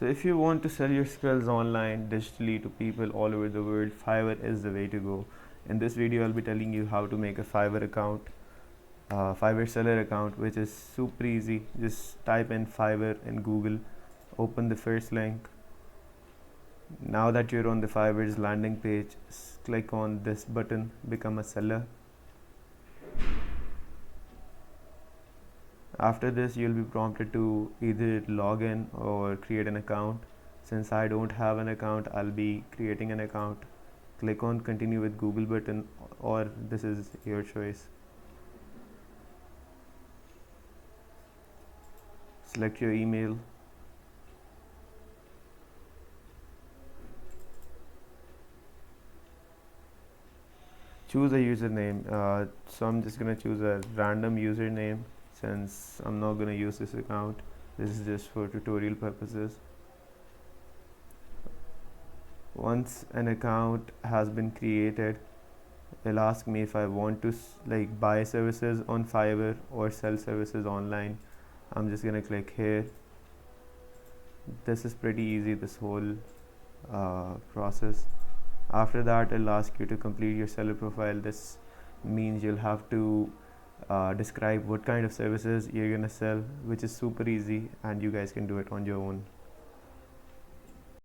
So if you want to sell your skills online digitally to people all over the world, Fiverr is the way to go. In this video I'll be telling you how to make a Fiverr account, Fiverr seller account, which is super easy. Just type in Fiverr in Google, open the first link. Now that you're on the Fiverr's landing page, click on this button, become a seller. After this you'll be prompted to either log in or create an account. Since I don't have an account, I'll be creating an account. Click on continue with Google button, or this is your choice. Select your email. Choose a username. So I'm just gonna choose a random username since I'm not gonna use this account. This is just for tutorial purposes. Once an account has been created, it'll ask me if I want to buy services on Fiverr or sell services online. I'm just gonna click here. This is pretty easy, this whole process. After that it'll ask you to complete your seller profile. This means you'll have to describe what kind of services you're gonna sell, which is super easy and you guys can do it on your own.